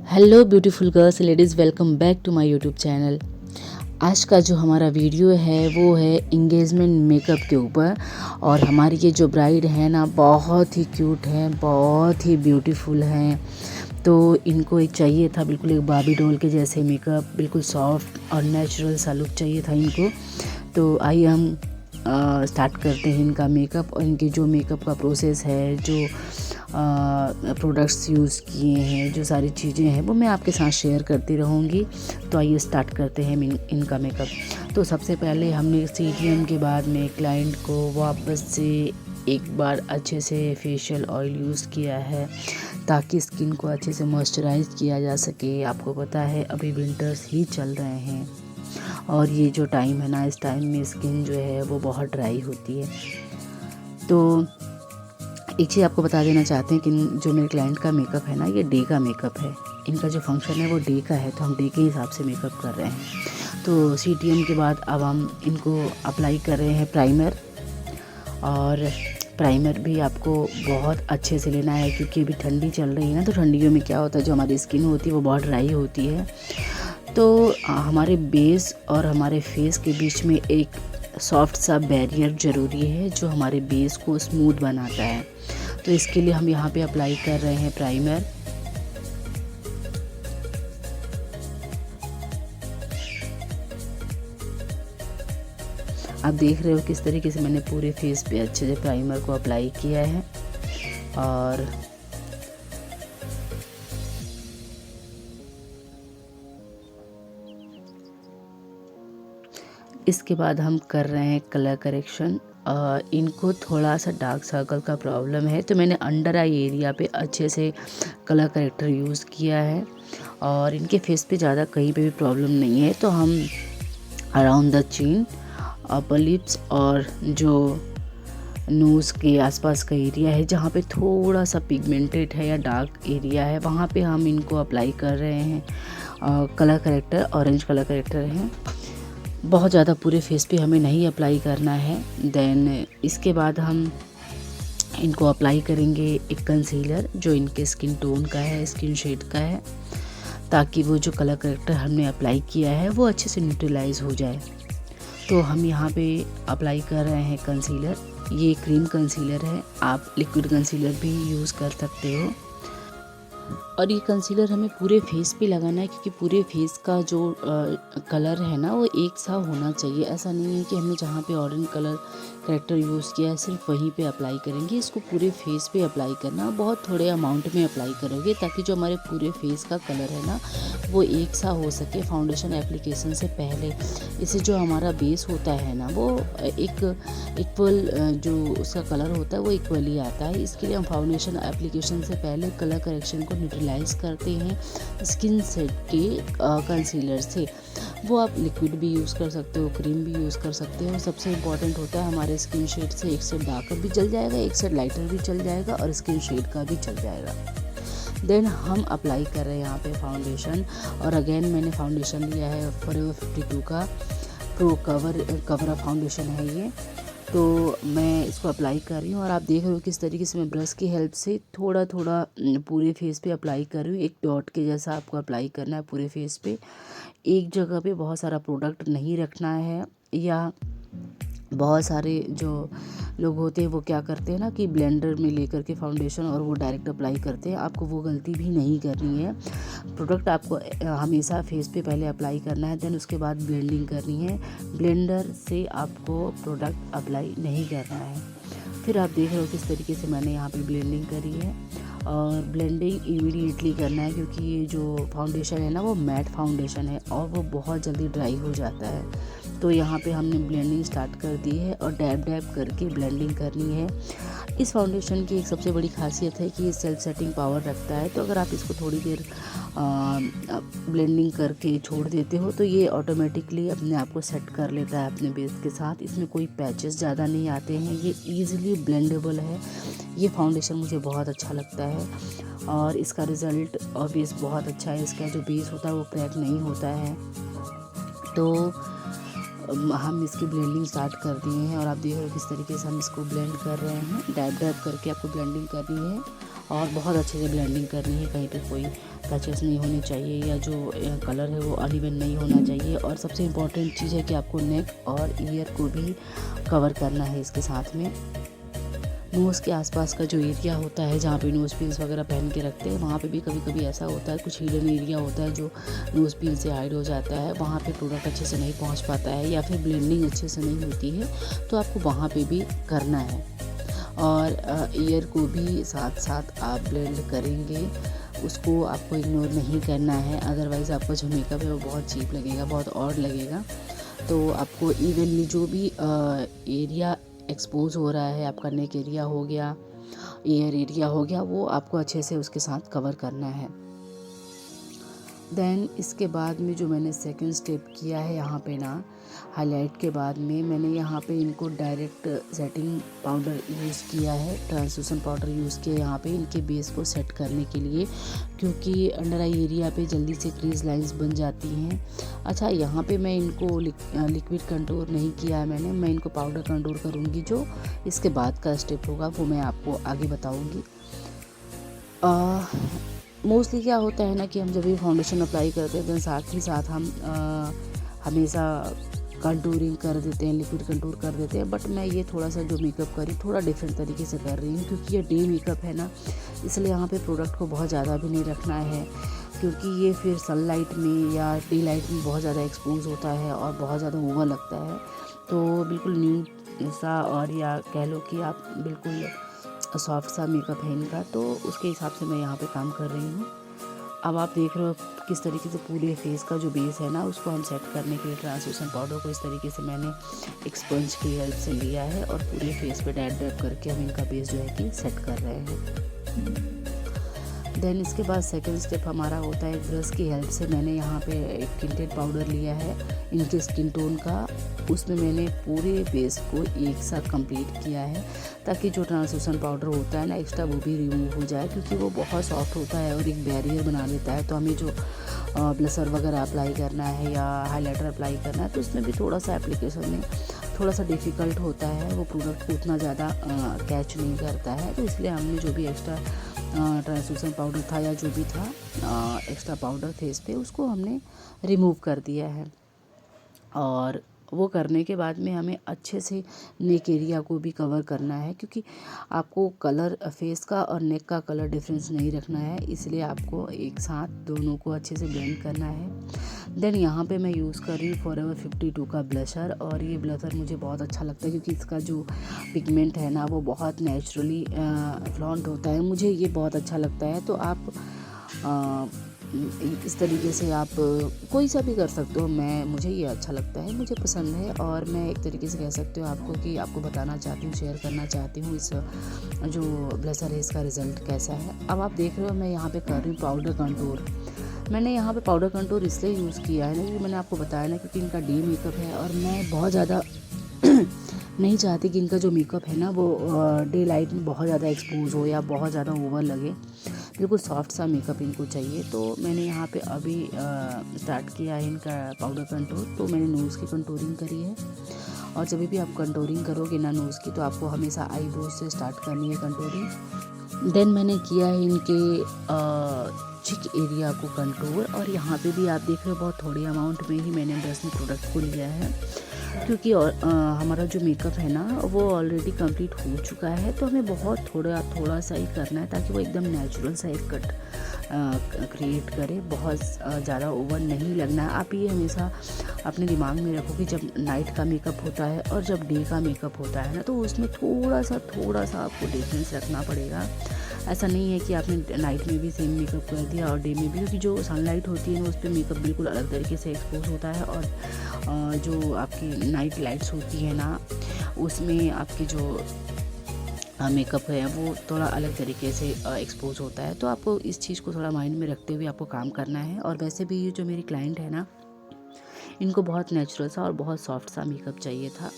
Hello beautiful girls ladies, welcome back to my YouTube channel. आज का जो हमारा वीडियो है वो है इंगेजमेंट मेकअप के ऊपर। और हमारी ये जो ब्राइड है ना, बहुत ही क्यूट है, बहुत ही ब्यूटीफुल हैं। तो इनको एक चाहिए था बिल्कुल एक बार्बी डॉल के जैसे मेकअप, बिल्कुल सॉफ्ट और नेचुरल सा लुक चाहिए था इनको। तो आइए हम स्टार्ट करते हैं इनका मेकअप। और इनके जो मेकअप का प्रोसेस है, जो प्रोडक्ट्स यूज़ किए हैं, जो सारी चीज़ें हैं वो मैं आपके साथ शेयर करती रहूँगी। तो आइए स्टार्ट करते हैं इनका मेकअप। तो सबसे पहले हमने CTM के बाद में क्लाइंट को वापस से एक बार अच्छे से फेशियल ऑयल यूज़ किया है ताकि स्किन को अच्छे से मॉइस्चराइज किया जा सके। आपको पता है अभी विंटर्स ही चल रहे हैं और ये जो टाइम है ना, इस टाइम में स्किन जो है वो बहुत ड्राई होती है। तो एक चीज़ आपको बता देना चाहते हैं कि जो मेरे क्लाइंट का मेकअप है ना, ये डे का मेकअप है। इनका जो फंक्शन है वो डे का है, तो हम डे के हिसाब से मेकअप कर रहे हैं। तो CTM के बाद अब हम इनको अप्लाई कर रहे हैं प्राइमर। और प्राइमर भी आपको बहुत अच्छे से लेना है क्योंकि अभी ठंडी चल रही है ना, तो ठंडियों में क्या होता है, जो हमारी स्किन होती है वो बहुत ड्राई होती है। तो हमारे बेस और हमारे फेस के बीच में एक सॉफ्ट सा बैरियर ज़रूरी है जो हमारे बेस को स्मूथ बनाता है। तो इसके लिए हम यहाँ पे अप्लाई कर रहे हैं प्राइमर। आप देख रहे हो किस तरीके से मैंने पूरे फेस पे अच्छे से प्राइमर को अप्लाई किया है। और इसके बाद हम कर रहे हैं कलर करेक्शन। इनको थोड़ा सा डार्क सर्कल का प्रॉब्लम है, तो मैंने अंडर आई एरिया पे अच्छे से कलर करेक्टर यूज़ किया है। और इनके फेस पे ज़्यादा कहीं पे भी प्रॉब्लम नहीं है, तो हम around the chin, upper lips और जो नोज़ के आसपास का एरिया है जहाँ पे थोड़ा सा पिगमेंटेड है या डार्क एरिया है, वहाँ पे हम इनको अप्लाई कर रहे हैं colour corrector. Orange colour corrector है, बहुत ज़्यादा पूरे फेस पे हमें नहीं अप्लाई करना है। देन इसके बाद हम इनको अप्लाई करेंगे एक कंसीलर जो इनके स्किन टोन का है, स्किन शेड का है, ताकि वो जो कलर करेक्टर हमने अप्लाई किया है वो अच्छे से न्यूट्रलाइज हो जाए। तो हम यहाँ पे अप्लाई कर रहे हैं कंसीलर। ये क्रीम कंसीलर है, आप लिक्विड कंसीलर भी यूज़ कर सकते हो। और ये कंसीलर हमें पूरे फेस पे लगाना है क्योंकि पूरे फेस का जो कलर है ना वो एक सा होना चाहिए। ऐसा नहीं है कि हमने जहाँ पे ऑरेंज कलर करेक्टर यूज़ किया है सिर्फ वहीं पे अप्लाई करेंगे, इसको पूरे फेस पे अप्लाई करना। बहुत थोड़े अमाउंट में अप्लाई करोगे ताकि जो हमारे पूरे फेस का कलर है ना वो एक सा हो सके फाउंडेशन एप्लीकेशन से पहले। इससे जो हमारा बेस होता है ना वो एक इक्वल जो उसका कलर होता है वो इक्वली आता है। इसके लिए हम फाउंडेशन एप्लीकेशन से पहले कलर करेक्शन को न्यूट्रलाइज करते हैं स्किन सेट के कंसीलर से। वो आप लिक्विड भी यूज़ कर सकते हो, क्रीम भी यूज़ कर सकते हो। सबसे इम्पॉर्टेंट होता है हमारे स्किन शेड से एक सेड डार्कर भी चल जाएगा, एक सेड लाइटर भी चल जाएगा और स्किन शेड का भी चल जाएगा। देन हम अप्लाई कर रहे हैं यहाँ पे फाउंडेशन। और अगेन मैंने फाउंडेशन लिया है फॉरएवर 52 का प्रो कवर फाउंडेशन है ये। तो मैं इसको अप्लाई कर रही हूँ और आप देख रहे हो किस तरीके से मैं ब्रश की हेल्प से थोड़ा थोड़ा पूरे फेस पे अप्लाई कर रही हूँ। एक डॉट के जैसा आपको अप्लाई करना है पूरे फेस पे। एक जगह पे बहुत सारा प्रोडक्ट नहीं रखना है, या बहुत सारे जो लोग होते हैं वो क्या करते हैं ना कि ब्लेंडर में लेकर के फाउंडेशन और वो डायरेक्ट अप्लाई करते हैं। आपको वो गलती भी नहीं करनी है। प्रोडक्ट आपको हमेशा फेस पे पहले अप्लाई करना है, देन उसके बाद ब्लेंडिंग करनी है। ब्लेंडर से आपको प्रोडक्ट अप्लाई नहीं करना है। फिर आप देख रहे हो किस तरीके से मैंने यहाँ पे ब्लेंडिंग करी है। और ब्लेंडिंग इमीडिएटली करना है क्योंकि ये जो फाउंडेशन है ना वो मैट फाउंडेशन है और वो बहुत जल्दी ड्राई हो जाता है। तो यहाँ पे हमने ब्लेंडिंग स्टार्ट कर दी है और डैब डैब करके ब्लेंडिंग करनी है। इस फाउंडेशन की एक सबसे बड़ी खासियत है कि ये सेल्फ सेटिंग पावर रखता है, तो अगर आप इसको थोड़ी देर ब्लेंडिंग करके छोड़ देते हो तो ये ऑटोमेटिकली अपने आप को सेट कर लेता है अपने बेस के साथ। इसमें कोई पैचेस ज़्यादा नहीं आते हैं, ये ईजिली ब्लेंडेबल है। ये फाउंडेशन मुझे बहुत अच्छा लगता है और इसका रिज़ल्ट ऑब्वियस बहुत अच्छा है। इसका जो बेस होता है वो क्रैक नहीं होता है। तो हम इसकी ब्लेंडिंग स्टार्ट कर दिए हैं और आप देख रहे हो किस तरीके से हम इसको ब्लेंड कर रहे हैं। डैब डैब करके आपको ब्लेंडिंग करनी है और बहुत अच्छे से ब्लेंडिंग करनी है, कहीं पे कोई पैचेस नहीं होने चाहिए या जो कलर है वो अनइवन नहीं होना चाहिए। और सबसे इम्पॉर्टेंट चीज़ है कि आपको नेक और ईयर को भी कवर करना है इसके साथ में। नोज़ के आसपास का जो एरिया होता है जहाँ पे नोज़ पिन्स वगैरह पहन के रखते हैं, वहाँ पे भी कभी कभी ऐसा होता है, कुछ हिडन एरिया होता है जो नोज़ पिन से हाइड हो जाता है, वहाँ पे प्रोडक्ट अच्छे से नहीं पहुँच पाता है या फिर ब्लेंडिंग अच्छे से नहीं होती है, तो आपको वहाँ पे भी करना है। और ईयर को भी साथ साथ आप ब्लेंड करेंगे, उसको आपको इग्नोर नहीं करना है, अदरवाइज़ आपका जो मेकअप है वो बहुत चीप लगेगा, बहुत ऑड लगेगा। तो आपको इवनली जो भी एरिया एक्सपोज हो रहा है, आपका नेक एरिया हो गया, ईयर एरिया हो गया, वो आपको अच्छे से उसके साथ कवर करना है। देन इसके बाद में जो मैंने सेकंड स्टेप किया है यहाँ पे ना, हाईलाइट के बाद में मैंने यहाँ पे इनको डायरेक्ट सेटिंग पाउडर यूज़ किया है, ट्रांसलूसेंट पाउडर यूज़ किया यहाँ पे इनके बेस को सेट करने के लिए, क्योंकि अंडर आई एरिया पे जल्दी से क्रीज लाइंस बन जाती हैं। अच्छा, यहाँ पे मैं इनको लिक्विड कंटूर नहीं किया है मैं इनको पाउडर कंटूर करूँगी, जो इसके बाद का स्टेप होगा वो मैं आपको आगे बताऊँगी। मोस्टली क्या होता है ना कि हम जब भी फाउंडेशन अप्लाई करते हैं तो साथ ही साथ हम हमेशा कंटूरिंग कर देते हैं, लिक्विड कंटूर कर देते हैं, बट मैं ये थोड़ा सा जो मेकअप करी थोड़ा डिफरेंट तरीके से कर रही हूँ, क्योंकि ये डे मेकअप है ना, इसलिए यहाँ पे प्रोडक्ट को बहुत ज़्यादा भी नहीं रखना है, क्योंकि ये फिर सनलाइट में या डे लाइट में बहुत ज़्यादा एक्सपोज होता है और बहुत ज़्यादा ओवर लगता है। तो बिल्कुल न्यू सा, और या कह लो कि आप बिल्कुल सॉफ्ट सा मेकअप है इनका, तो उसके हिसाब से मैं यहाँ पे काम कर रही हूँ। अब आप देख रहे हो किस तरीके से पूरे फेस का जो बेस है ना, उसको हम सेट करने के लिए ट्रांसलूसेंट पाउडर को इस तरीके से मैंने एक स्पंज की हेल्प से लिया है और पूरे फेस पे डैब डैब करके हम इनका बेस जो है कि सेट कर रहे हैं। देन इसके बाद सेकंड स्टेप हमारा होता है ब्रश की हेल्प से मैंने यहाँ पे एक टिंटेड पाउडर लिया है इनके स्किन टोन का, उसमें मैंने पूरे बेस को एक साथ कंप्लीट किया है, ताकि जो ट्रांसलूसेंट पाउडर होता है ना एक्स्ट्रा वो भी रिमूव हो जाए, क्योंकि वो बहुत सॉफ्ट होता है और एक बैरियर बना लेता है। तो हमें जो ब्लशर वगैरह अप्लाई करना है या हाइलाइटर अप्लाई करना है, तो उसमें भी थोड़ा सा एप्लीकेशन में थोड़ा सा डिफ़िकल्ट होता है, वो प्रोडक्ट को उतना ज़्यादा कैच नहीं करता है। तो इसलिए हमने जो भी एक्स्ट्रा ट्रांसलूसेंट पाउडर था या जो भी था एक्स्ट्रा पाउडर फेस पे, उसको हमने रिमूव कर दिया है। और वो करने के बाद में हमें अच्छे से नेक एरिया को भी कवर करना है, क्योंकि आपको कलर फेस का और नेक का कलर डिफरेंस नहीं रखना है, इसलिए आपको एक साथ दोनों को अच्छे से ब्लेंड करना है। देन यहाँ पे मैं यूज़ कर रही हूँ फॉरएवर 52 का ब्लशर, और ये ब्लशर मुझे बहुत अच्छा लगता है क्योंकि इसका जो पिगमेंट है ना वो बहुत नेचुरली फ्लॉन्ट होता है, मुझे ये बहुत अच्छा लगता है। तो आप इस तरीके से आप कोई सा भी कर सकते हो, मुझे ये अच्छा लगता है, मुझे पसंद है, और मैं एक तरीके से कह सकते हो आपको कि आपको बताना चाहती हूँ, शेयर करना चाहती हूँ इस जो ब्लशर है इसका रिज़ल्ट कैसा है। अब आप देख रहे हो मैं यहाँ पे कर रही हूँ पाउडर कंटूर। मैंने यहाँ पे पाउडर कंटूर इसलिए यूज़ किया है ना, क्योंकि मैंने आपको बताया ना, क्योंकि इनका डे मेकअप है और मैं बहुत ज़्यादा नहीं चाहती कि इनका जो मेकअप है ना वो डे लाइट में बहुत ज़्यादा एक्सपोज हो या बहुत ज़्यादा ओवर लगे, बिल्कुल सॉफ्ट सा मेकअप इनको चाहिए। तो मैंने यहाँ पे अभी स्टार्ट किया है इनका पाउडर कंटूर। तो मैंने नोज़ की कंटूरिंग करी है, और जब भी आप कंटूरिंग करोगे ना नोज़ की, तो आपको हमेशा आईब्रोज से स्टार्ट करनी है कंटूरिंग। देन मैंने किया है इनके चिक एरिया को कंटूर, और यहाँ पे भी आप देख रहे हो बहुत थोड़ी अमाउंट में ही मैंने ब्रश में प्रोडक्ट को लिया है, क्योंकि हमारा जो मेकअप है ना वो ऑलरेडी कंप्लीट हो चुका है, तो हमें बहुत थोड़ा सा ही करना है, ताकि वो एकदम नेचुरल सा एक कट क्रिएट करे, बहुत ज़्यादा ओवर नहीं लगना है। आप ये हमेशा अपने दिमाग में रखो कि जब नाइट का मेकअप होता है और जब डे का मेकअप होता है ना, तो उसमें थोड़ा सा आपको डिफरेंस रखना पड़ेगा। ऐसा नहीं है कि आपने नाइट में भी सेम मेकअप कर दिया और डे में भी, क्योंकि जो सनलाइट होती है ना उस पर मेकअप बिल्कुल अलग तरीके से एक्सपोज होता है, और जो आपकी नाइट लाइट्स होती है ना उसमें आपकी जो मेकअप है वो थोड़ा अलग तरीके से एक्सपोज होता है। तो आपको इस चीज़ को थोड़ा माइंड में रखते हुए आपको काम करना है। और वैसे भी ये जो मेरी क्लाइंट है ना, इनको बहुत नेचुरल सा और बहुत सॉफ्ट सा मेकअप चाहिए था।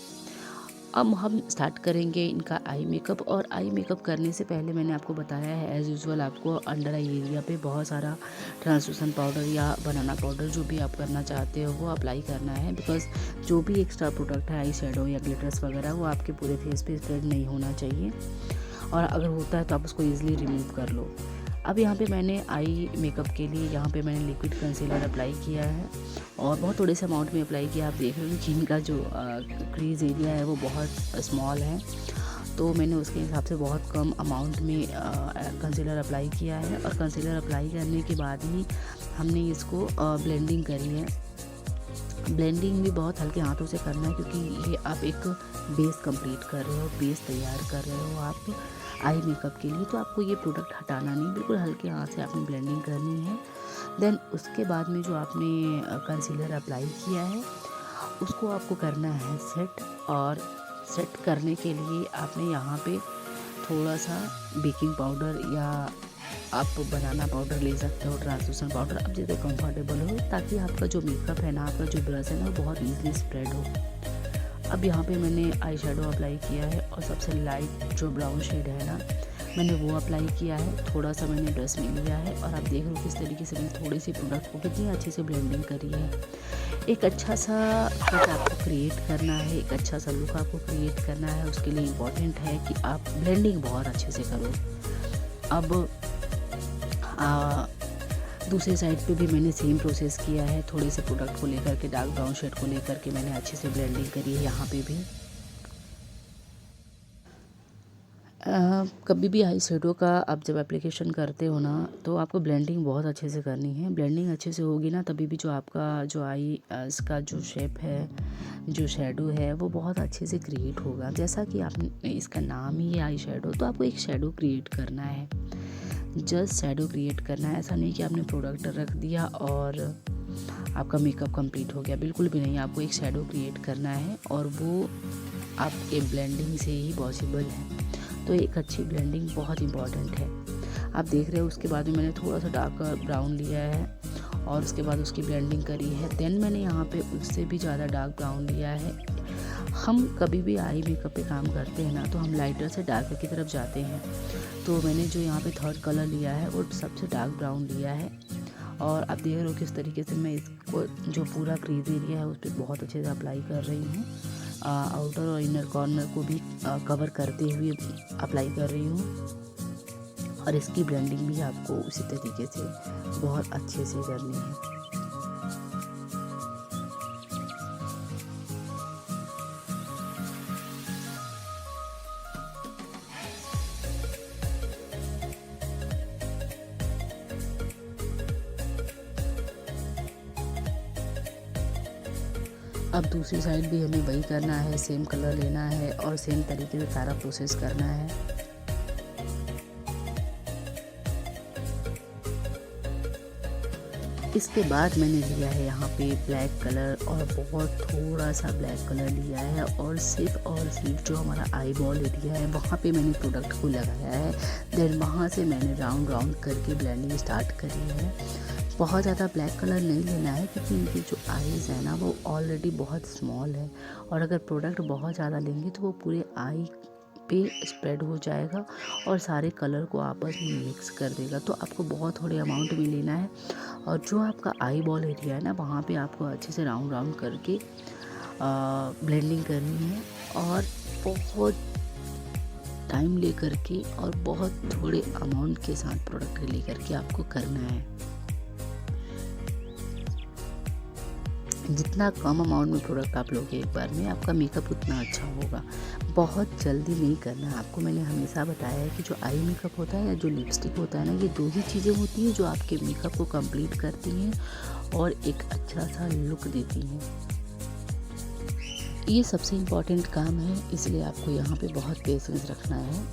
अब हम स्टार्ट करेंगे इनका आई मेकअप, और आई मेकअप करने से पहले मैंने आपको बताया है एज़ यूजुअल आपको अंडर आई एरिया पे बहुत सारा ट्रांसलूसेंट पाउडर या बनाना पाउडर जो भी आप करना चाहते हो वो अप्लाई करना है, बिकॉज जो भी एक्स्ट्रा प्रोडक्ट है आई शेडो या ग्लिटर्स वगैरह वो आपके पूरे फेस पे स्प्रेड नहीं होना चाहिए। और अगर होता है तो आप उसको ईज़िली रिमूव कर लो। अब यहाँ पे मैंने आई मेकअप के लिए यहाँ पे मैंने लिक्विड कंसीलर अप्लाई किया है और बहुत थोड़े से अमाउंट में अप्लाई किया। आप देख रहे हो कि इनका जो क्रीज एरिया है वो बहुत स्मॉल है, तो मैंने उसके हिसाब से बहुत कम अमाउंट में कंसीलर अप्लाई किया है। और कंसीलर अप्लाई करने के बाद ही हमने इसको ब्लेंडिंग करी है। ब्लेंडिंग भी बहुत हल्के हाथों से करना है, क्योंकि ये आप एक बेस कंप्लीट कर रहे हो, बेस तैयार कर रहे हो आप आई मेकअप के लिए, तो आपको ये प्रोडक्ट हटाना नहीं, बिल्कुल हल्के हाथ से आपने ब्लेंडिंग करनी है। देन उसके बाद में जो आपने कंसीलर अप्लाई किया है उसको आपको करना है सेट। और सेट करने के लिए आपने यहाँ पे थोड़ा सा बेकिंग पाउडर या आप बनाना पाउडर ले सकते हो, ट्रांसलूसेंट पाउडर, आप जितने कंफर्टेबल हो, ताकि आपका जो मेकअप है ना, आपका जो ब्रश है ना, वो बहुत ईजिली स्प्रेड हो। अब यहाँ पे मैंने आई शेडो अप्लाई किया है और सबसे लाइट जो ब्राउन शेड है ना, मैंने वो अप्लाई किया है। थोड़ा सा मैंने ब्रश में लिया है और आप देख रहे हो किस तरीके से मैंने थोड़ी सी प्रोडक्ट को कितनी अच्छे से ब्लेंडिंग करी है। एक अच्छा सा लुक आपको क्रिएट करना है, एक अच्छा सा लुक आपको क्रिएट करना है। उसके लिए इम्पॉर्टेंट है कि आप ब्लेंडिंग बहुत अच्छे से करो। अब दूसरे साइड पे भी मैंने सेम प्रोसेस किया है। थोड़े से प्रोडक्ट को लेकर के, डार्क ब्राउन शेड को लेकर के मैंने अच्छे से ब्लेंडिंग करी है यहाँ पे भी। कभी भी आई शेडो का आप जब एप्लीकेशन करते हो ना, तो आपको ब्लेंडिंग बहुत अच्छे से करनी है। ब्लेंडिंग अच्छे से होगी ना, तभी भी जो आपका जो आई इसका जो शेप है, जो शेडो है, वो बहुत अच्छे से क्रिएट होगा। जैसा कि आपने इसका नाम ही है आई शेडो, तो आपको एक शेडो क्रिएट करना है, जस्ट शेडो क्रिएट करना है। ऐसा नहीं कि आपने प्रोडक्ट रख दिया और आपका मेकअप कंप्लीट हो गया, बिल्कुल भी नहीं। आपको एक शेडो क्रिएट करना है और वो आपके ब्लेंडिंग से ही पॉसिबल है। तो एक अच्छी ब्लेंडिंग बहुत इंपॉर्टेंट है। आप देख रहे हो, उसके बाद में मैंने थोड़ा सा डार्क ब्राउन लिया है और उसके बाद उसकी ब्लेंडिंग करी है। देन मैंने यहाँ पे उससे भी ज़्यादा डार्क ब्राउन लिया है। हम कभी भी आई मेकअप पे काम करते हैं ना, तो हम लाइटर से डार्कर की तरफ जाते हैं। तो मैंने जो यहाँ पे थर्ड कलर लिया है वो सबसे डार्क ब्राउन लिया है। और आप देख रहे हो किस तरीके से मैं इसको जो पूरा क्रीज एरिया है उस पर बहुत अच्छे से अप्लाई कर रही हूँ। आउटर और इनर कॉर्नर को भी कवर करते हुए अप्लाई कर रही हूँ। और इसकी ब्लेंडिंग भी आपको उसी तरीके से बहुत अच्छे से करनी है। अब दूसरी साइड भी हमें वही करना है, सेम कलर लेना है और सेम तरीके से सारा प्रोसेस करना है। इसके बाद मैंने लिया है यहाँ पे ब्लैक कलर और बहुत थोड़ा सा ब्लैक कलर लिया है और सिर्फ जो हमारा आई बॉल एरिया है वहाँ पे मैंने प्रोडक्ट को लगाया है। देन वहाँ से मैंने राउंड करके ब्लेंडिंग स्टार्ट करी है। बहुत ज़्यादा ब्लैक कलर नहीं लेना है, क्योंकि इनकी जो आईज़ है ना वो ऑलरेडी बहुत स्मॉल है, और अगर प्रोडक्ट बहुत ज़्यादा लेंगे तो वो पूरे आई पे स्प्रेड हो जाएगा और सारे कलर को आपस में मिक्स कर देगा। तो आपको बहुत थोड़े अमाउंट में लेना है और जो आपका आई बॉल एरिया है ना, वहाँ पे आपको अच्छे से राउंड करके ब्लेंडिंग करनी है और बहुत टाइम ले करके और बहुत थोड़े अमाउंट के साथ प्रोडक्ट ले करके आपको करना है। जितना कम अमाउंट में प्रोडक्ट आप लोगे एक बार में, आपका मेकअप उतना अच्छा होगा। बहुत जल्दी नहीं करना है आपको। मैंने हमेशा बताया है कि जो आई मेकअप होता है या जो लिपस्टिक होता है ना, ये दो ही चीज़ें होती हैं जो आपके मेकअप को कंप्लीट करती हैं और एक अच्छा सा लुक देती हैं। ये सबसे इम्पॉर्टेंट काम है, इसलिए आपको यहाँ पे बहुत पेशेंस रखना है।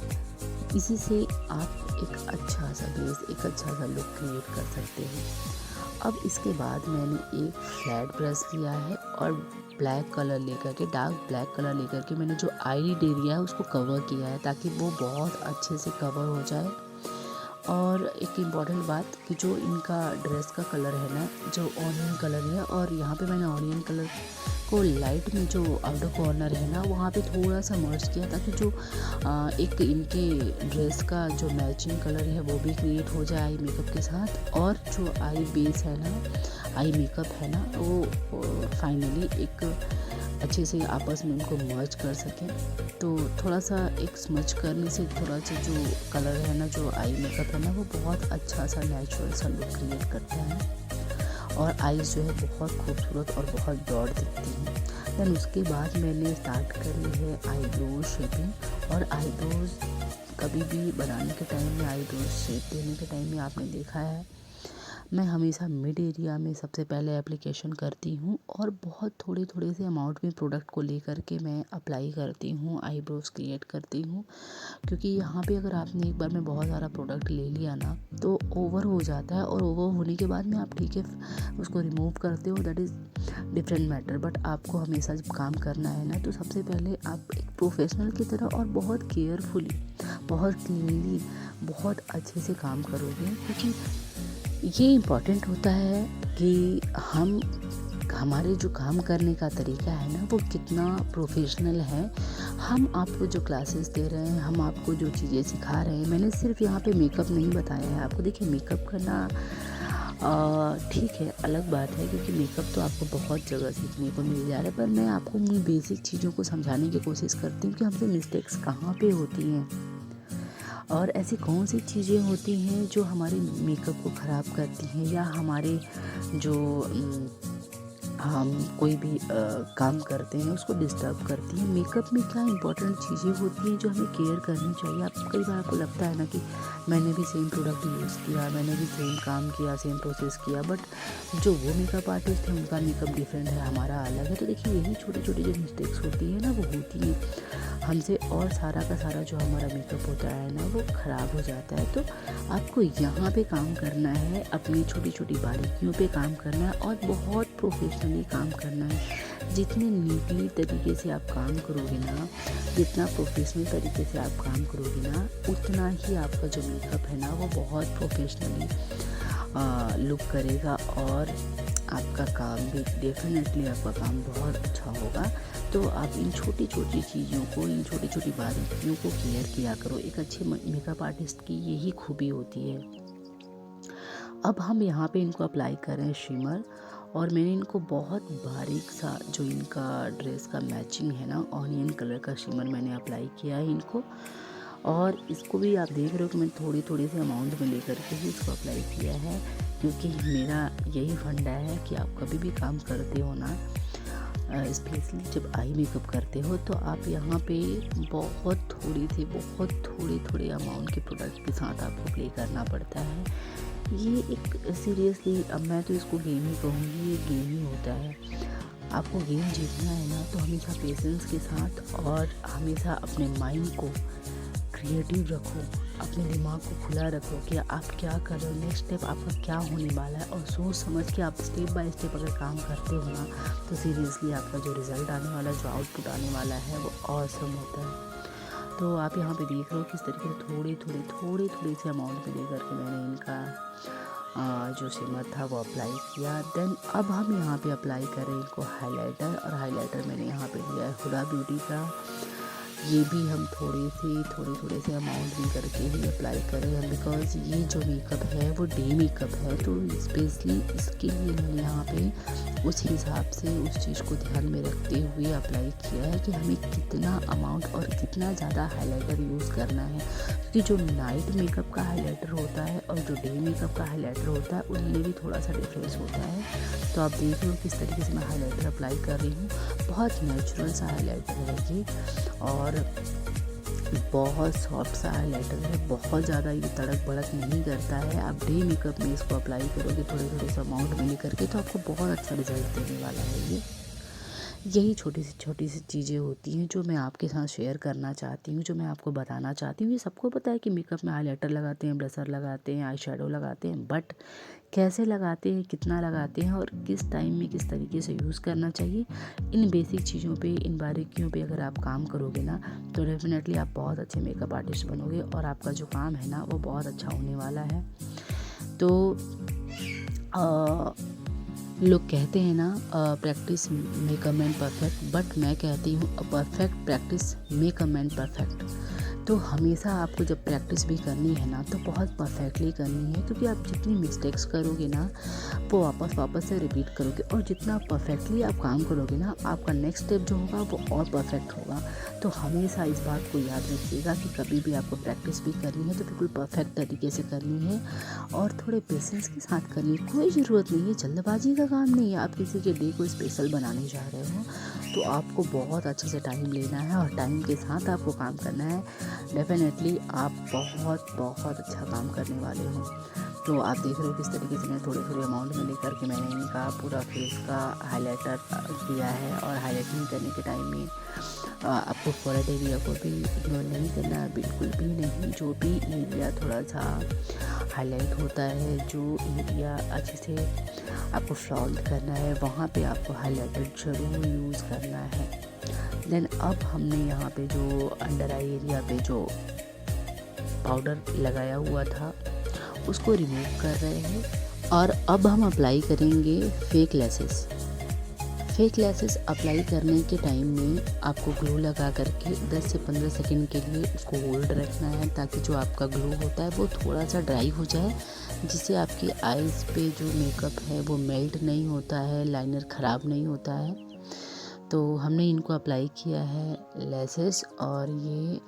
इसी से आप एक अच्छा सा बेस, एक अच्छा सा लुक क्रिएट कर सकते हैं। अब इसके बाद मैंने एक फ्लैट ब्रश लिया है और ब्लैक कलर लेकर के, डार्क ब्लैक कलर लेकर के मैंने जो आईलिड एरिया है उसको कवर किया है, ताकि वो बहुत अच्छे से कवर हो जाए। और एक इम्पॉर्टेंट बात कि जो इनका ड्रेस का कलर है ना, जो ऑनियन कलर है, और यहाँ पे मैंने ऑनियन कलर को लाइट में जो आउटर कॉर्नर है ना वहाँ पे थोड़ा सा मर्ज किया, ताकि जो एक इनके ड्रेस का जो मैचिंग कलर है वो भी क्रिएट हो जाए आई मेकअप के साथ। और जो आई बेस है ना, आई मेकअप है ना, वो फाइनली एक अच्छे से आपस में उनको मर्ज कर सकें। तो थोड़ा सा एक स्मच करने से थोड़ा सा जो कलर है ना, जो आई मेकअप है ना, वो बहुत अच्छा सा नेचुरल सा लुक क्रिएट करता है और आईज़ जो है बहुत खूबसूरत और बहुत ब्रॉड दिखती हैं। देन उसके बाद मैंने स्टार्ट करी है आईब्रो शेपिंग। और आईब्रोज कभी भी बनाने के टाइम में, आईब्रोज शेप देने के टाइम में आपने देखा है, मैं हमेशा मिड एरिया में सबसे पहले एप्लीकेशन करती हूँ और बहुत थोड़े थोड़े से अमाउंट में प्रोडक्ट को लेकर के मैं अप्लाई करती हूँ, आईब्रोज क्रिएट करती हूँ। क्योंकि यहाँ पे अगर आपने एक बार में बहुत सारा प्रोडक्ट ले लिया ना, तो ओवर हो जाता है और ओवर होने के बाद में आप ठीक है उसको रिमूव करते हो, that is different matter. But आपको हमेशा जब काम करना है ना, तो सबसे पहले आप एक प्रोफेशनल की तरह और बहुत केयरफुली, बहुत क्लीनली, बहुत अच्छे से काम करोगे। क्योंकि ये इम्पॉर्टेंट होता है कि हमारे जो काम करने का तरीका है ना, वो कितना प्रोफेशनल है। हम आपको जो क्लासेस दे रहे हैं, हम आपको जो चीज़ें सिखा रहे हैं, मैंने सिर्फ यहाँ पे मेकअप नहीं बताया है आपको। देखिए मेकअप करना ठीक है, अलग बात है, क्योंकि मेकअप तो आपको बहुत जगह सीखने को मिल जा रहा है। पर मैं आपको उन बेसिक चीज़ों को समझाने की कोशिश करती हूँ कि हमसे मिस्टेक्स कहाँ पे होती हैं और ऐसी कौन सी चीज़ें होती हैं जो हमारे मेकअप को ख़राब करती हैं, या हमारे जो हम कोई भी काम करते हैं उसको डिस्टर्ब करती हैं। मेकअप में क्या इंपॉर्टेंट चीज़ें होती हैं जो हमें केयर करनी चाहिए। आप कई बार आपको लगता है ना कि मैंने भी सेम प्रोडक्ट यूज़ किया, मैंने भी सेम काम किया, सेम प्रोसेस किया, बट जो वो मेकअप आर्टिस्ट है उनका मेकअप डिफरेंट है, हमारा अलग है। तो देखिए यही छोटी छोटी जो मिस्टेक्स होती है ना, वो होती हैं हमसे, और सारा का सारा जो हमारा मेकअप होता है ना, वो ख़राब हो जाता है। तो आपको यहाँ पे काम करना है, अपनी छोटी छोटी बारीकियों पे काम करना है और बहुत प्रोफेशनली काम करना है। जितने नीटली तरीके से आप काम करोगे ना, जितना प्रोफेशनल तरीके से आप काम करोगे ना, उतना ही आपका जो मेकअप है ना, वो बहुत प्रोफेशनली लुक करेगा और आपका काम भी डेफिनेटली, आपका काम बहुत अच्छा होगा। तो आप इन छोटी छोटी चीज़ों को, इन छोटी छोटी बारीकियों को केयर किया करो। एक अच्छे मेकअप आर्टिस्ट की यही खूबी होती है। अब हम यहाँ पे इनको अप्लाई कर रहे हैं शिमर, और मैंने इनको बहुत बारीक सा, जो इनका ड्रेस का मैचिंग है ना, ऑनियन कलर का शिमर मैंने अप्लाई किया है इनको। और इसको भी आप देख रहे हो कि मैं थोड़ी थोड़ी से अमाउंट में लेकर के ही इसको अप्लाई किया है, क्योंकि मेरा यही फंडा है कि आप कभी भी काम करते हो ना, स्पेशली जब आई मेकअप करते हो, तो आप यहाँ पे बहुत थोड़े थोड़े अमाउंट के प्रोडक्ट के साथ आपको प्ले करना पड़ता है। ये एक सीरियसली, अब मैं तो इसको गेम ही कहूँगी, ये गेम ही होता है। आपको गेम जीतना है ना, तो हमेशा पेशेंस के साथ और हमेशा अपने माइंड को क्रिएटिव रखो, अपने दिमाग को खुला रखो कि आप क्या कर रहे हो, नेक्स्ट स्टेप आपका क्या होने वाला है, और सोच समझ के आप स्टेप बाय स्टेप अगर काम करते हो ना, तो सीरियसली आपका जो रिज़ल्ट आने वाला है, जो आउटपुट आने वाला है, वो ऑसम होता है। तो आप यहाँ पे देख रहे हो किस तरीके से थोड़े थोड़े से अमाउंट में लेकर के मैंने इनका जो शिमर था वो अप्लाई किया। देन अब हम यहाँ पे अप्लाई करें इनको हाइलाइटर, और हाइलाइटर मैंने यहाँ पे लिया है हुडा ब्यूटी का। ये भी हम थोड़े से अमाउंट में करके ही अप्लाई कर रहे हैं, बिकॉज़ ये जो मेकअप है वो डे मेकअप है, तो स्पेशली इसके लिए मैंने यहाँ पे उस हिसाब से उस चीज़ को ध्यान में रखते हुए अप्लाई किया है कि हमें कितना अमाउंट और कितना ज़्यादा हाइलाइटर यूज़ करना है। क्योंकि जो नाइट मेकअप का हाइलाइटर होता है और जो डे मेकअप का हाइलाइटर होता है, उनमें भी थोड़ा सा डिफरेंस होता है। तो आप देख रहे हो किस तरीके से मैं हाइलाइटर अप्लाई कर रही हूँ। बहुत नेचुरल सा हाइलाइटर है ये, और बहुत सॉफ्ट सा हाइलाइटर है, बहुत ज़्यादा ये तड़क भड़क नहीं करता है। आप डे मेकअप में इसको अप्लाई करोगे थोड़े से अमाउंट में लेकर के, तो आपको बहुत अच्छा रिजल्ट देने वाला है ये। यही छोटी सी चीज़ें होती हैं जो मैं आपके साथ शेयर करना चाहती हूँ, जो मैं आपको बताना चाहती हूँ। ये सबको पता है कि मेकअप में हाइलाइटर लगाते हैं, ब्लशर लगाते हैं, आई शैडो लगाते हैं, बट कैसे लगाते हैं, कितना लगाते हैं और किस टाइम में किस तरीके से यूज़ करना चाहिए, इन बेसिक चीज़ों पे, इन बारीकियों पे अगर आप काम करोगे ना, तो डेफिनेटली आप बहुत अच्छे मेकअप आर्टिस्ट बनोगे और आपका जो काम है ना, वो बहुत अच्छा होने वाला है। तो लोग कहते हैं ना, practice make a man perfect, but मैं कहती हूँ perfect practice make a man perfect. तो हमेशा आपको जब प्रैक्टिस भी करनी है ना तो बहुत परफेक्टली करनी है, क्योंकि आप जितनी मिस्टेक्स करोगे ना वो वापस से रिपीट करोगे, और जितना परफेक्टली आप काम करोगे ना आपका नेक्स्ट स्टेप जो होगा वो और परफेक्ट होगा। तो हमेशा इस बात को याद रखिएगा कि कभी भी आपको प्रैक्टिस भी करनी है तो बिल्कुल परफेक्ट तरीके से करनी है और थोड़े पेशेंस के साथ करनी है। कोई ज़रूरत नहीं है, जल्दबाजी का काम नहीं है। आप किसी के डे को स्पेशल बनाने जा रहे हो तो आपको बहुत अच्छे से टाइम लेना है और टाइम के साथ आपको काम करना है। डेफिनेटली आप बहुत अच्छा काम करने वाले हो। तो आप देख रहे हो किस तरीके से मैं थोड़े अमाउंट में लेकर के मैंने इनका पूरा फेस का हाइलाइटर किया है, और हाइलाइटिंग करने के टाइम में आपको फॉरहेड एरिया को भी इग्नोर नहीं करना है, बिल्कुल भी नहीं। जो भी एरिया थोड़ा सा हाईलाइट होता है, जो एरिया अच्छे से आपको फ्लॉन्ट करना है, वहाँ पे आपको हाइलाइटर ज़रूर यूज़ करना है। देन अब हमने यहाँ पे जो अंडर आई एरिया पे जो पाउडर लगाया हुआ था उसको रिमूव कर रहे हैं, और अब हम अप्लाई करेंगे fake laces. Fake laces apply करने के टाइम में आपको ग्लू लगा करके 10 से 15 सेकंड के लिए उसको होल्ड रखना है, ताकि जो आपका ग्लू होता है वो थोड़ा सा ड्राई हो जाए, जिससे आपकी आईज़ पे जो मेकअप है वो मेल्ट नहीं होता है, लाइनर ख़राब नहीं होता है। तो हमने इनको अप्लाई किया है लेसेस, और ये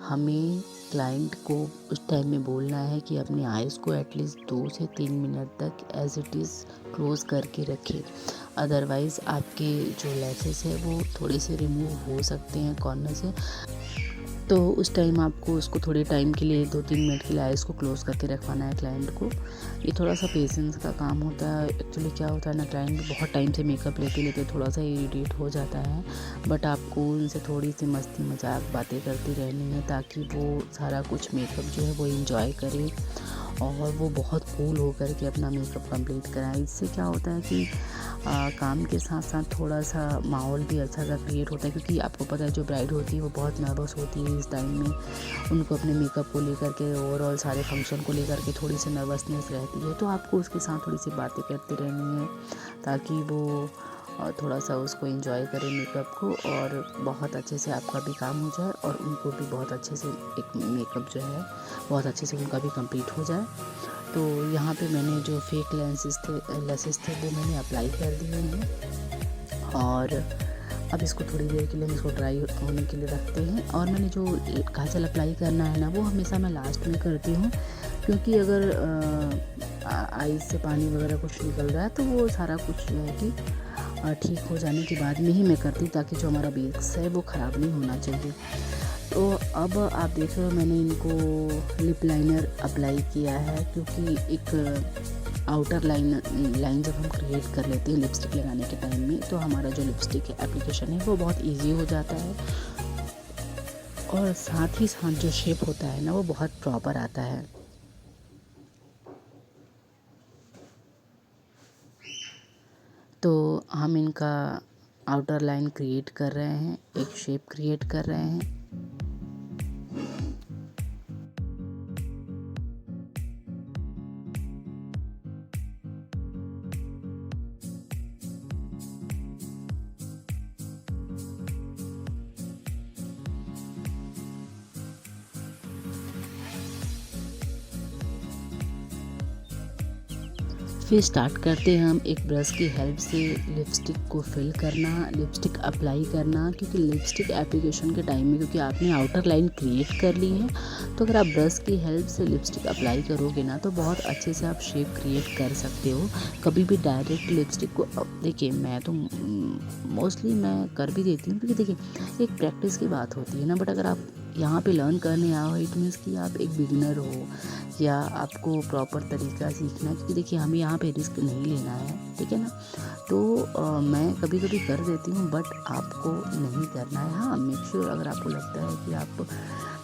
हमें क्लाइंट को उस टाइम में बोलना है कि अपने आइज़ को एटलीस्ट 2 से 3 मिनट तक एज इट इज़ क्लोज़ करके रखें। अदरवाइज़ आपके जो लेसेस है वो थोड़े से रिमूव हो सकते हैं कॉर्नर से। तो उस टाइम आपको उसको थोड़े टाइम के लिए 2-3 मिनट के लिए आइज़ को क्लोज़ करके रखवाना है क्लाइंट को। ये थोड़ा सा पेशेंस का काम होता है। एक्चुअली क्या होता है ना, क्लाइंट बहुत टाइम से मेकअप लेते थोड़ा सा इरिटेट हो जाता है, बट आपको उनसे थोड़ी सी मस्ती मजाक बातें करती रहनी है, ताकि वो सारा कुछ मेकअप जो है वो एंजॉय करे और वो बहुत कूल होकर के अपना मेकअप कंप्लीट कराएं। इससे क्या होता है कि काम के साथ साथ थोड़ा सा माहौल भी अच्छा सा क्रिएट होता है, क्योंकि आपको पता है जो ब्राइड होती है वो बहुत नर्वस होती है इस टाइम में। उनको अपने मेकअप को लेकर के, ओवरऑल सारे फंक्शन को लेकर के थोड़ी सी नर्वसनेस रहती है। तो आपको उसके साथ थोड़ी सी बातें करती रहनी है, ताकि वो थोड़ा सा उसको एंजॉय करें मेकअप को, और बहुत अच्छे से आपका भी काम हो जाए और उनको भी बहुत अच्छे से एक मेकअप जो है बहुत अच्छे से उनका भी कंप्लीट हो जाए। तो यहाँ पे मैंने जो फेक लेसेस थे वो मैंने अप्लाई कर दिए हैं, और अब इसको थोड़ी देर के लिए हम इसको ड्राई होने के लिए रखते हैं। और मैंने जो काजल अप्लाई करना है ना वो हमेशा मैं लास्ट में करती हूँ, क्योंकि अगर आईज से पानी वगैरह कुछ निकल रहा है तो वो सारा कुछ जो है कि ठीक हो जाने के बाद में ही मैं करती हूँ, ताकि जो हमारा बेस है वो ख़राब नहीं होना चाहिए। तो अब आप देख रहे हो मैंने इनको लिप लाइनर अप्लाई किया है, क्योंकि एक आउटर लाइन जब हम क्रिएट कर लेते हैं लिपस्टिक लगाने के टाइम में, तो हमारा जो लिपस्टिक एप्लीकेशन है वो बहुत इजी हो जाता है, और साथ ही साथ जो शेप होता है ना वो बहुत प्रॉपर आता है। तो हम इनका आउटर लाइन क्रिएट कर रहे हैं, एक शेप क्रिएट कर रहे हैं। फिर स्टार्ट करते हैं हम एक ब्रश की हेल्प से लिपस्टिक को फिल करना, लिपस्टिक अप्लाई करना, क्योंकि लिपस्टिक एप्लीकेशन के टाइम में क्योंकि आपने आउटर लाइन क्रिएट कर ली है, तो अगर आप ब्रश की हेल्प से लिपस्टिक अप्लाई करोगे ना तो बहुत अच्छे से आप शेप क्रिएट कर सकते हो। कभी भी डायरेक्ट लिपस्टिक को, देखिए मैं तो मोस्टली मैं कर भी देती हूँ, क्योंकि देखिए एक प्रैक्टिस की बात होती है ना, बट अगर आप यहाँ पे लर्न करने आओ इट मीन्स कि आप एक बिगिनर हो या आपको प्रॉपर तरीका सीखना है, क्योंकि देखिए हमें यहाँ पे रिस्क नहीं लेना है, ठीक है ना। तो मैं कभी कभी कर देती हूँ, बट आपको नहीं करना है। हाँ, मेक श्योर अगर आपको लगता है कि आप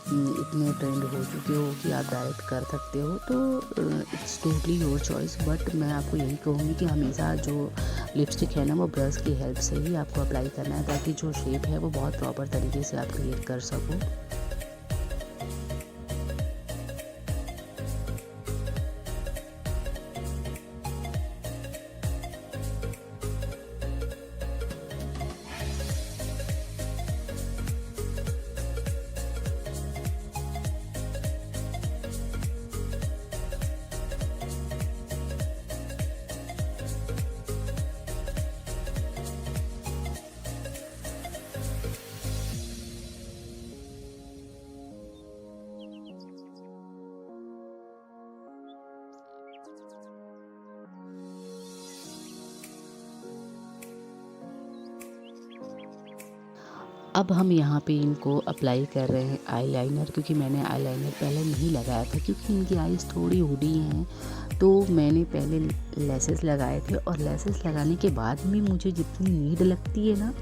इतने ट्रेंड हो चुके हो कि आप डायरेक्ट कर सकते हो, तो it's totally your choice, but मैं आपको यही कहूँगी कि हमेशा जो लिपस्टिक है ना वो ब्रश की हेल्प से ही आपको अप्लाई करना है, ताकि जो शेप है वो बहुत प्रॉपर तरीके से आप क्रिएट कर सको। अब हम यहाँ पे इनको अप्लाई कर रहे हैं आईलाइनर, क्योंकि मैंने आईलाइनर पहले नहीं लगाया था क्योंकि इनकी आईज़ थोड़ी हुडी हैं। तो मैंने पहले लेसेस लगाए थे और लेसेस लगाने के बाद में मुझे जितनी नीड लगती है ना,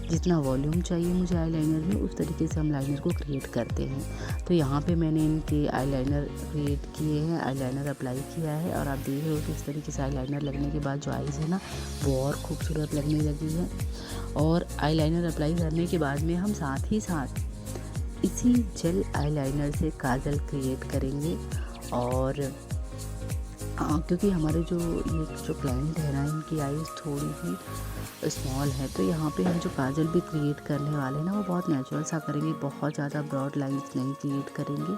जितना वॉल्यूम चाहिए मुझे आईलाइनर में, उस तरीके से हम लाइनर को क्रिएट करते हैं। तो यहाँ पे मैंने इनके आईलाइनर क्रिएट किए हैं, आईलाइनर अप्लाई किया है और आप देख रहे हो कि इस तरीके से आईलाइनर लगने के बाद जो आईज़ है ना वो और खूबसूरत लगने लगी है। और आईलाइनर अप्लाई करने के बाद में हम साथ ही साथ इसी जेल आईलाइनर से काजल क्रिएट करेंगे। और क्योंकि हमारे जो ये जो क्लाइंट है ना, इनकी आईज़ थोड़ी ही स्मॉल है, तो यहाँ पे हम जो काजल भी क्रिएट करने वाले हैं ना वो बहुत नेचुरल सा करेंगे, बहुत ज़्यादा ब्रॉड लाइंस नहीं क्रिएट करेंगे।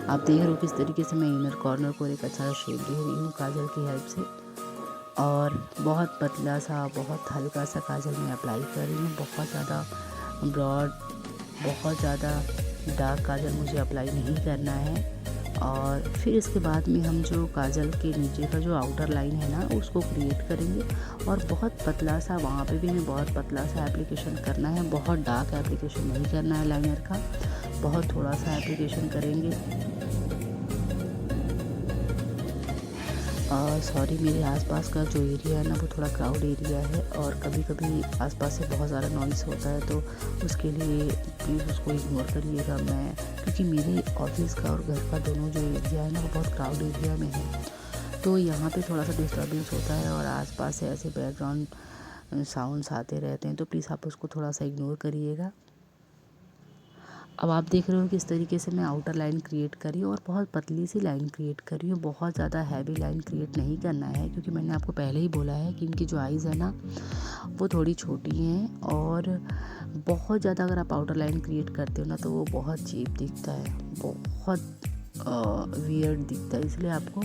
आप देख रहे हो किस तरीके से मैं इनर कॉर्नर को एक अच्छा सा शेप दे रही हूँ काजल की हेल्प से। और बहुत पतला सा, बहुत हल्का सा काजल मैं अप्लाई कर रही हूँ। बहुत ज़्यादा ब्रॉड, बहुत ज़्यादा डार्क काजल मुझे अप्लाई नहीं करना है। और फिर इसके बाद में हम जो काजल के नीचे का जो आउटर लाइन है ना उसको क्रिएट करेंगे। और बहुत पतला सा, वहाँ पे भी हमें बहुत पतला सा एप्लीकेशन करना है, बहुत डार्क एप्लीकेशन नहीं करना है लाइनर का, बहुत थोड़ा सा एप्लीकेशन करेंगे। सॉरी, मेरे आसपास का जो एरिया है ना वो थोड़ा क्राउड एरिया है और कभी कभी आसपास से बहुत ज़्यादा नॉइस होता है, तो उसके लिए प्लीज़ उसको इग्नोर करिएगा। मैं क्योंकि मेरे ऑफिस का और घर का दोनों जो एरिया है ना वो बहुत क्राउड एरिया में है, तो यहाँ पे थोड़ा सा डिस्टर्बेंस होता है और आसपास से ऐसे बैकग्राउंड साउंड्स आते रहते हैं, तो प्लीज़ आप उसको थोड़ा सा इग्नोर करिएगा। अब आप देख रहे हो कि इस तरीके से मैं आउटर लाइन क्रिएट करी और बहुत पतली सी लाइन क्रिएट करी हूँ। बहुत ज़्यादा हैवी लाइन क्रिएट नहीं करना है, क्योंकि मैंने आपको पहले ही बोला है कि इनकी जो आईज़ है ना वो थोड़ी छोटी हैं और बहुत ज़्यादा अगर आप आउटर लाइन क्रिएट करते हो ना तो वो बहुत चीप दिखता है, बहुत वियर्ड दिखता है। इसलिए आपको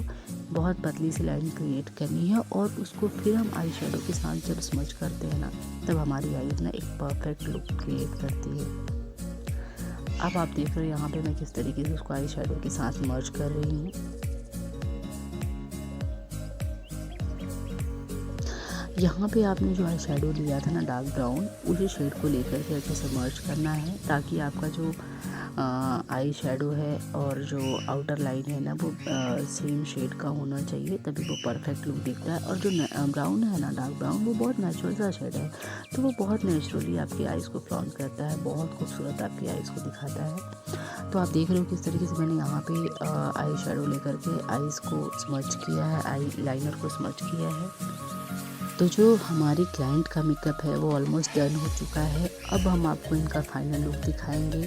बहुत पतली सी लाइन क्रिएट करनी है और उसको फिर हम आई शेडो के साथ जब स्मच करते हैं ना तब हमारी आईज़ ना एक परफेक्ट लुक क्रिएट करती है। अब आप देख रहे हो यहाँ पे मैं किस तरीके से उसको आई शेडो के साथ मर्ज कर रही हूँ। यहाँ पे आपने जो आई शेडो लिया था ना डार्क ब्राउन, उसी शेड को लेकर के अच्छे से मर्ज करना है, ताकि आपका जो आई शेडो है और जो आउटर लाइन है ना वो सेम शेड का होना चाहिए, तभी वो परफेक्ट लुक दिखता है। और जो ब्राउन है ना, डार्क ब्राउन, वो बहुत नेचुरल सा शेड है, तो वो बहुत नेचुरली आपकी आईज़ को फ्लॉन्ट करता है, बहुत खूबसूरत आपकी आईज़ को दिखाता है। तो आप देख रहे हो किस तरीके से मैंने यहाँ पे आई शेडो लेकर के आईज़ को स्मच किया है, आई लाइनर को स्मच किया है। तो जो हमारी क्लाइंट का मेकअप है वो ऑलमोस्ट डन हो चुका है। अब हम आपको इनका फाइनल लुक दिखाएंगे,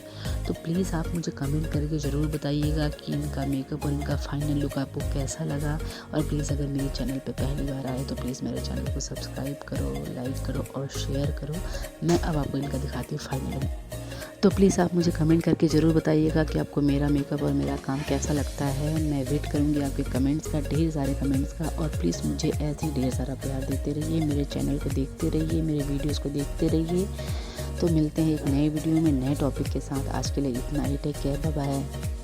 तो प्लीज़ आप मुझे कमेंट करके ज़रूर बताइएगा कि इनका मेकअप और इनका फाइनल लुक आपको कैसा लगा। और प्लीज़ अगर मेरे चैनल पे पहली बार आए तो प्लीज़ मेरे चैनल को सब्सक्राइब करो, लाइक करो और शेयर करो। मैं अब आपको इनका दिखाती हूँ फाइनल लुक। तो प्लीज़ आप मुझे कमेंट करके ज़रूर बताइएगा कि आपको मेरा मेकअप और मेरा काम कैसा लगता है। मैं वेट करूँगी आपके कमेंट्स का, ढेर सारे कमेंट्स का। और प्लीज़ मुझे ऐसे ही ढेर सारा प्यार देते रहिए, मेरे चैनल को देखते रहिए, मेरे वीडियोस को देखते रहिए। तो मिलते हैं एक नए वीडियो में नए टॉपिक के साथ। आज के लिए इतना ही, टेक केयर, बाय बाय।